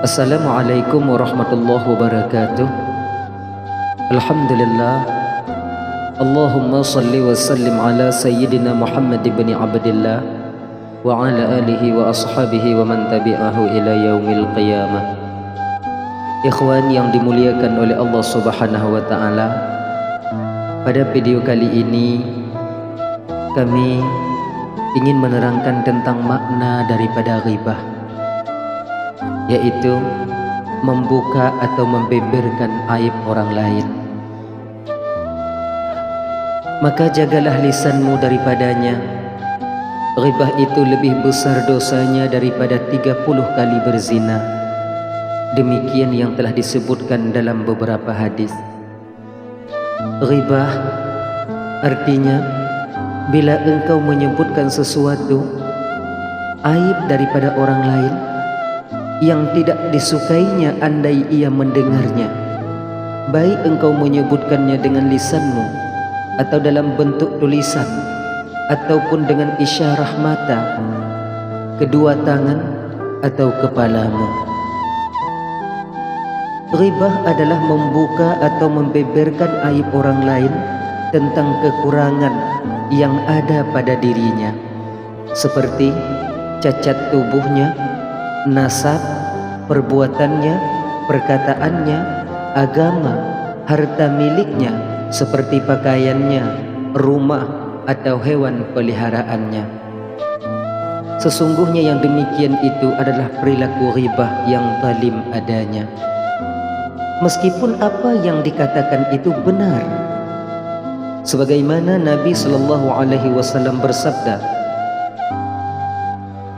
Assalamualaikum warahmatullahi wabarakatuh. Alhamdulillah. Allahumma salli wa sallim ala sayyidina Muhammad ibn Abdillah wa ala alihi wa ashabihi wa man tabi'ahu ila yaumil qiyamah. Ikhwan yang dimuliakan oleh Allah Subhanahu wa taala, pada video kali ini kami ingin menerangkan tentang makna daripada ghibah, yaitu membuka atau membeberkan aib orang lain. Maka jagalah lisanmu daripadanya. Ghibah itu lebih besar dosanya daripada 30 kali berzina. Demikian yang telah disebutkan dalam beberapa hadis. Ghibah artinya bila engkau menyebutkan sesuatu aib daripada orang lain yang tidak disukainya andai ia mendengarnya, baik engkau menyebutkannya dengan lisanmu atau dalam bentuk tulisan ataupun dengan isyarah mata, kedua tangan atau kepalamu. Ghibah adalah membuka atau membeberkan aib orang lain tentang kekurangan yang ada pada dirinya, seperti cacat tubuhnya, nasab, perbuatannya, perkataannya, agama, harta miliknya seperti pakaiannya, rumah atau hewan peliharaannya. Sesungguhnya yang demikian itu adalah perilaku ghibah yang zalim adanya. Meskipun apa yang dikatakan itu benar, sebagaimana Nabi SAW bersabda,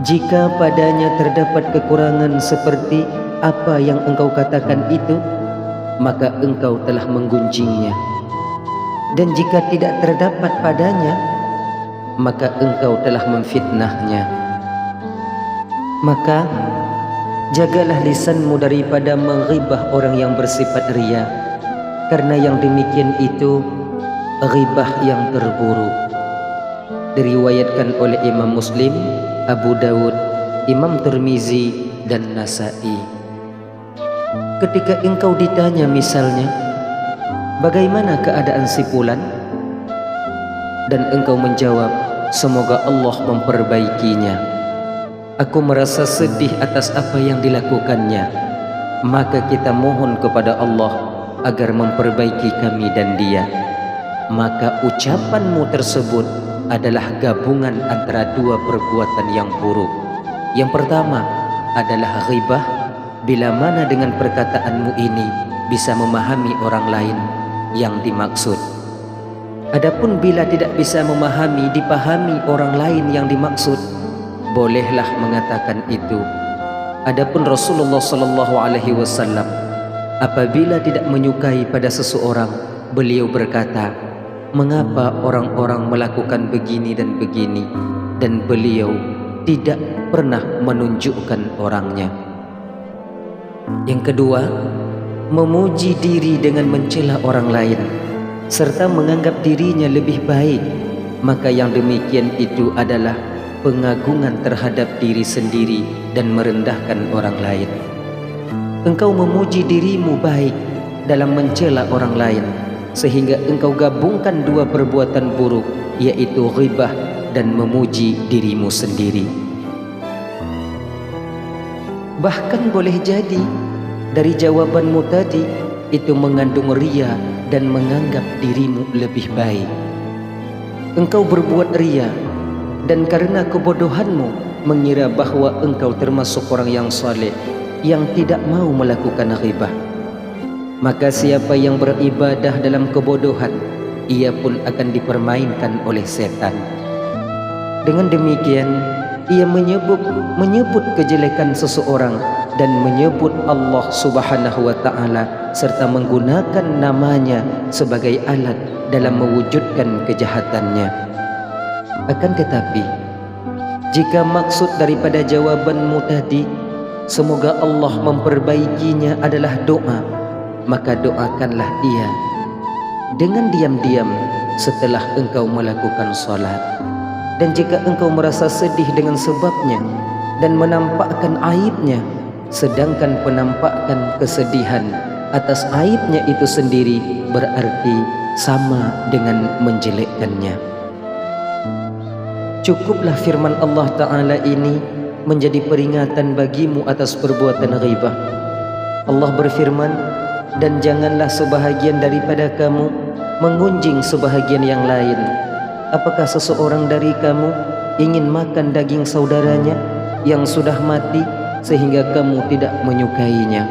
jika padanya terdapat kekurangan seperti apa yang engkau katakan itu, maka engkau telah menggunjingnya. Dan jika tidak terdapat padanya, maka engkau telah memfitnahnya. Maka jagalah lisanmu daripada menghibah orang yang bersifat riya, karena yang demikian itu ghibah yang terburuk. Diriwayatkan oleh Imam Muslim, Abu Dawud, Imam Tirmizi dan Nasa'i. Ketika engkau ditanya misalnya, bagaimana keadaan si fulan? Dan engkau menjawab, semoga Allah memperbaikinya. Aku merasa sedih atas apa yang dilakukannya. Maka kita mohon kepada Allah agar memperbaiki kami dan dia. Maka ucapanmu tersebut adalah gabungan antara dua perbuatan yang buruk. Yang pertama adalah ghibah, bila mana dengan perkataanmu ini bisa memahami orang lain yang dimaksud. Adapun bila tidak bisa memahami, dipahami orang lain yang dimaksud, bolehlah mengatakan itu. Adapun Rasulullah SAW apabila tidak menyukai pada seseorang, beliau berkata, mengapa orang-orang melakukan begini dan begini, dan beliau tidak pernah menunjukkan orangnya. Yang kedua, memuji diri dengan mencela orang lain serta menganggap dirinya lebih baik, maka yang demikian itu adalah pengagungan terhadap diri sendiri dan merendahkan orang lain. Engkau memuji dirimu baik dalam mencela orang lain, sehingga engkau gabungkan dua perbuatan buruk, yaitu ghibah dan memuji dirimu sendiri. Bahkan boleh jadi dari jawabanmu tadi itu mengandung riya dan menganggap dirimu lebih baik. Engkau berbuat riya dan karena kebodohanmu mengira bahwa engkau termasuk orang yang saleh yang tidak mau melakukan ghibah. Maka siapa yang beribadah dalam kebodohan, ia pun akan dipermainkan oleh setan. Dengan demikian, ia menyebut kejelekan seseorang dan menyebut Allah Subhanahu wa taala serta menggunakan namanya sebagai alat dalam mewujudkan kejahatannya. Akan tetapi, jika maksud daripada jawabanmu tadi semoga Allah memperbaikinya adalah doa, maka doakanlah ia dengan diam-diam setelah engkau melakukan salat. Dan jika engkau merasa sedih dengan sebabnya dan menampakkan aibnya, sedangkan penampakan kesedihan atas aibnya itu sendiri berarti sama dengan menjelekkannya. Cukuplah firman Allah Ta'ala ini menjadi peringatan bagimu atas perbuatan ghibah. Allah berfirman, dan janganlah sebahagian daripada kamu mengunjing sebahagian yang lain. Apakah seseorang dari kamu ingin makan daging saudaranya yang sudah mati sehingga kamu tidak menyukainya?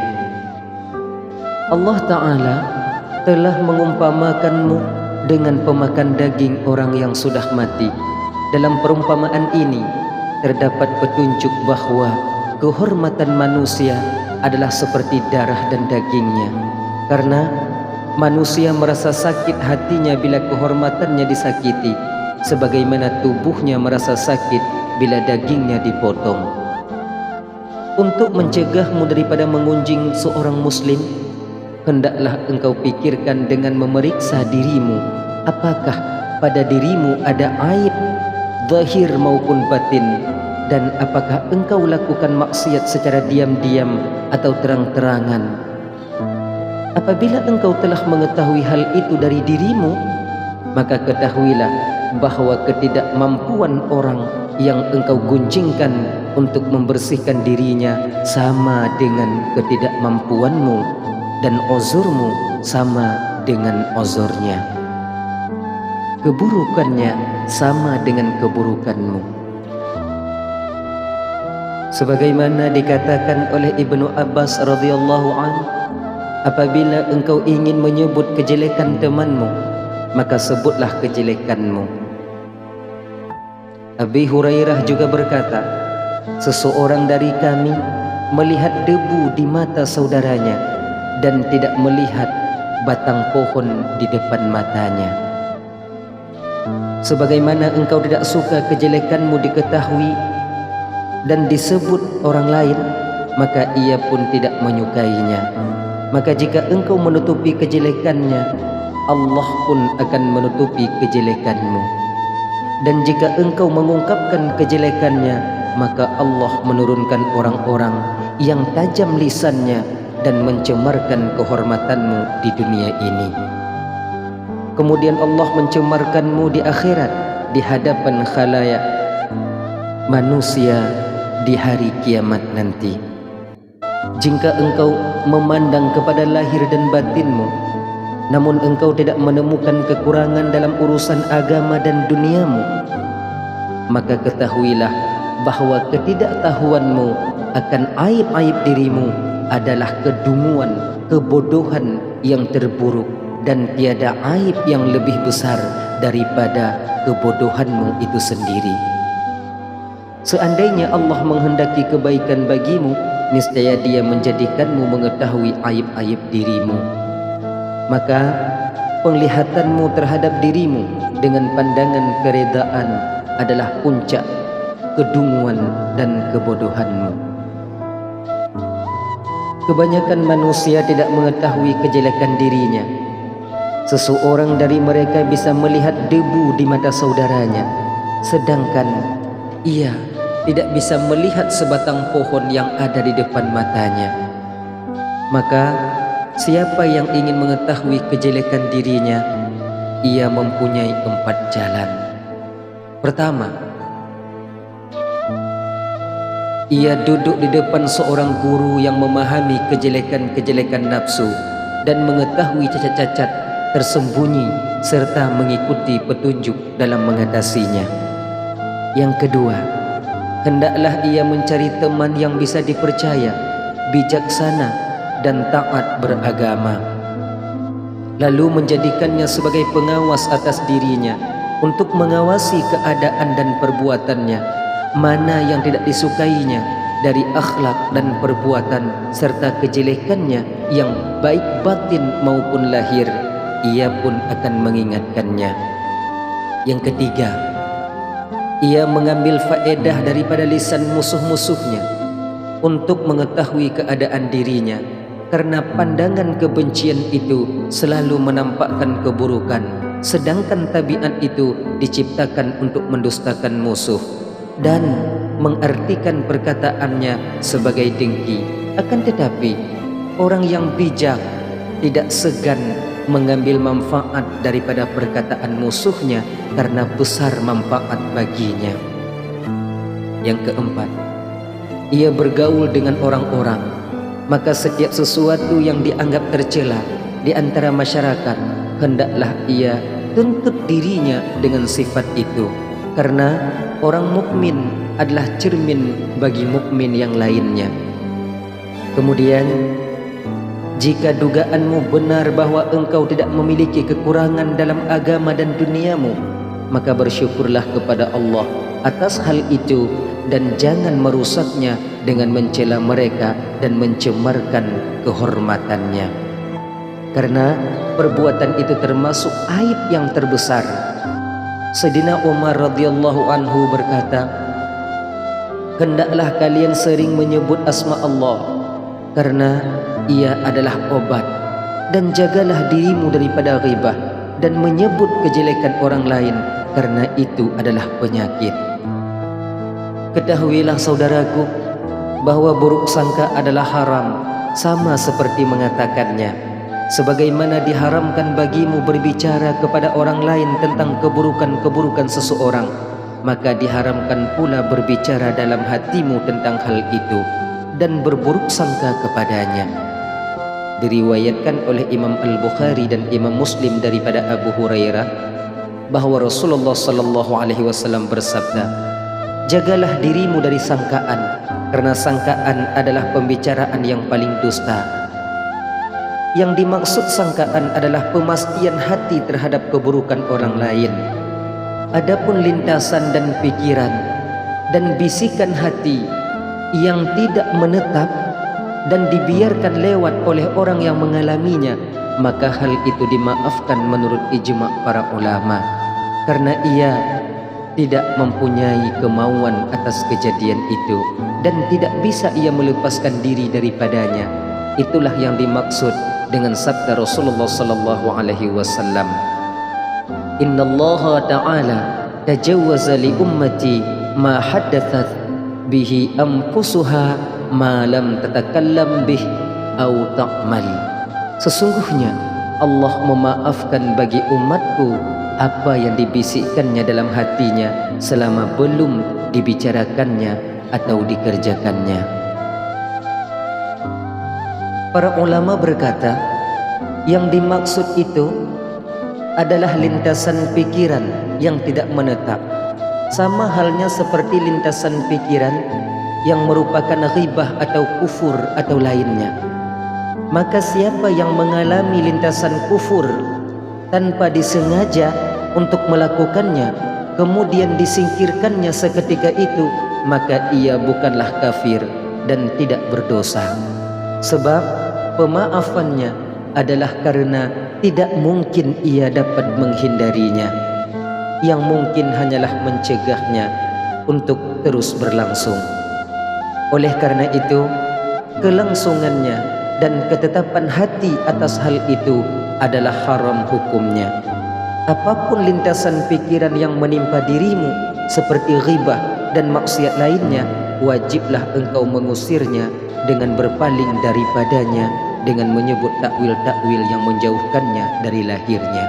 Allah Ta'ala telah mengumpamakanmu dengan pemakan daging orang yang sudah mati. Dalam perumpamaan ini terdapat petunjuk bahwa kehormatan manusia adalah seperti darah dan dagingnya, karena manusia merasa sakit hatinya bila kehormatannya disakiti, sebagaimana tubuhnya merasa sakit bila dagingnya dipotong. Untuk mencegahmu daripada mengunjing seorang muslim, hendaklah engkau pikirkan dengan memeriksa dirimu, apakah pada dirimu ada aib zahir maupun batin, dan apakah engkau lakukan maksiat secara diam-diam atau terang-terangan. Apabila engkau telah mengetahui hal itu dari dirimu, maka ketahuilah bahwa ketidakmampuan orang yang engkau gunjingkan untuk membersihkan dirinya sama dengan ketidakmampuanmu, dan uzurmu sama dengan uzurnya. Keburukannya sama dengan keburukanmu. Sebagaimana dikatakan oleh Ibnu Abbas radhiyallahu anhu, apabila engkau ingin menyebut kejelekan temanmu, maka sebutlah kejelekanmu. Abi Hurairah juga berkata, seseorang dari kami melihat debu di mata saudaranya dan tidak melihat batang pohon di depan matanya. Sebagaimana engkau tidak suka kejelekanmu diketahui dan disebut orang lain, maka ia pun tidak menyukainya. Maka jika engkau menutupi kejelekannya, Allah pun akan menutupi kejelekanmu. Dan jika engkau mengungkapkan kejelekannya, maka Allah menurunkan orang-orang yang tajam lisannya dan mencemarkan kehormatanmu di dunia ini. Kemudian Allah mencemarkanmu di akhirat di hadapan khalayak manusia di hari kiamat nanti. Jika engkau memandang kepada lahir dan batinmu, namun engkau tidak menemukan kekurangan dalam urusan agama dan duniamu, maka ketahuilah bahwa ketidaktahuanmu akan aib-aib dirimu adalah kedunguan, kebodohan yang terburuk, dan tiada aib yang lebih besar daripada kebodohanmu itu sendiri. Seandainya Allah menghendaki kebaikan bagimu, niscaya Dia menjadikanmu mengetahui aib-aib dirimu. Maka penglihatanmu terhadap dirimu dengan pandangan keredaan adalah puncak kedunguan dan kebodohanmu. Kebanyakan manusia tidak mengetahui kejelekan dirinya. Seseorang dari mereka bisa melihat debu di mata saudaranya, sedangkan ia tidak bisa melihat sebatang pohon yang ada di depan matanya. Maka siapa yang ingin mengetahui kejelekan dirinya, ia mempunyai 4 jalan. Pertama, ia duduk di depan seorang guru yang memahami kejelekan-kejelekan nafsu dan mengetahui cacat-cacat tersembunyi serta mengikuti petunjuk dalam mengatasinya. Yang kedua, hendaklah ia mencari teman yang bisa dipercaya, bijaksana dan taat beragama, lalu menjadikannya sebagai pengawas atas dirinya untuk mengawasi keadaan dan perbuatannya, mana yang tidak disukainya dari akhlak dan perbuatan serta kejelekannya yang baik batin maupun lahir, ia pun akan mengingatkannya. Yang ketiga, ia mengambil faedah daripada lisan musuh-musuhnya untuk mengetahui keadaan dirinya, karena pandangan kebencian itu selalu menampakkan keburukan, sedangkan tabiat itu diciptakan untuk mendustakan musuh. dan mengartikan perkataannya sebagai dengki. Akan tetapi orang yang bijak tidak segan mengambil manfaat daripada perkataan musuhnya karena besar manfaat baginya. Yang keempat, ia bergaul dengan orang-orang, maka setiap sesuatu yang dianggap tercela di antara masyarakat, hendaklah ia tuntut dirinya dengan sifat itu, karena orang mukmin adalah cermin bagi mukmin yang lainnya. Kemudian, jika dugaanmu benar bahwa engkau tidak memiliki kekurangan dalam agama dan duniamu, maka bersyukurlah kepada Allah atas hal itu dan jangan merusaknya dengan mencela mereka dan mencemarkan kehormatannya, karena perbuatan itu termasuk aib yang terbesar. Sayyidina Umar radhiyallahu anhu berkata, hendaklah kalian sering menyebut asma Allah, karena ia adalah obat, dan jagalah dirimu daripada ghibah dan menyebut kejelekan orang lain, karena itu adalah penyakit. Ketahuilah saudaraku bahwa buruk sangka adalah haram, sama seperti mengatakannya. Sebagaimana diharamkan bagimu berbicara kepada orang lain tentang keburukan-keburukan seseorang, maka diharamkan pula berbicara dalam hatimu tentang hal itu dan berburuk sangka kepadanya. Diriwayatkan oleh Imam Al-Bukhari dan Imam Muslim daripada Abu Hurairah bahwa Rasulullah SAW bersabda, jagalah dirimu dari sangkaan, karena sangkaan adalah pembicaraan yang paling dusta. Yang dimaksud sangkaan adalah pemastian hati terhadap keburukan orang lain. Adapun lintasan dan pikiran dan bisikan hati yang tidak menetap dan dibiarkan lewat oleh orang yang mengalaminya, maka hal itu dimaafkan menurut ijma' para ulama, karena ia tidak mempunyai kemauan atas kejadian itu dan tidak bisa ia melepaskan diri daripadanya. Itulah yang dimaksud dengan sabda Rasulullah sallallahu alaihi wasallam, innallaha ta'ala tajawwaza li ummati ma haddathat bihi anfusuha ma lam tatakallam bih au ta'mal. Sesungguhnya Allah memaafkan bagi umatku apa yang dibisikkannya dalam hatinya selama belum dibicarakannya atau dikerjakannya. Para ulama berkata, yang dimaksud itu adalah lintasan pikiran yang tidak menetap, sama halnya seperti lintasan pikiran yang merupakan ghibah atau kufur atau lainnya. Maka siapa yang mengalami lintasan kufur tanpa disengaja untuk melakukannya, kemudian disingkirkannya seketika itu, maka ia bukanlah kafir dan tidak berdosa. Sebab pemaafannya adalah karena tidak mungkin ia dapat menghindarinya. Yang mungkin hanyalah mencegahnya untuk terus berlangsung. Oleh karena itu, kelangsungannya dan ketetapan hati atas hal itu adalah haram hukumnya. Apapun lintasan pikiran yang menimpa dirimu seperti ghibah dan maksiat lainnya, wajiblah engkau mengusirnya dengan berpaling daripadanya dengan menyebut takwil-takwil yang menjauhkannya dari lahirnya.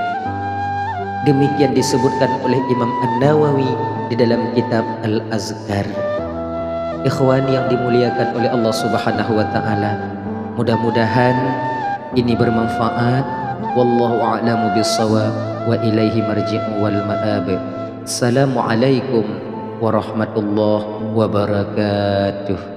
Demikian disebutkan oleh Imam An-Nawawi di dalam kitab Al-Azkar. Ikhwan yang dimuliakan oleh Allah Subhanahu wa taala, mudah-mudahan ini bermanfaat. Wallahu a'lamu bis-shawab wa ilaihi marji'u wal ma'ab. Assalamualaikum warahmatullahi wabarakatuh.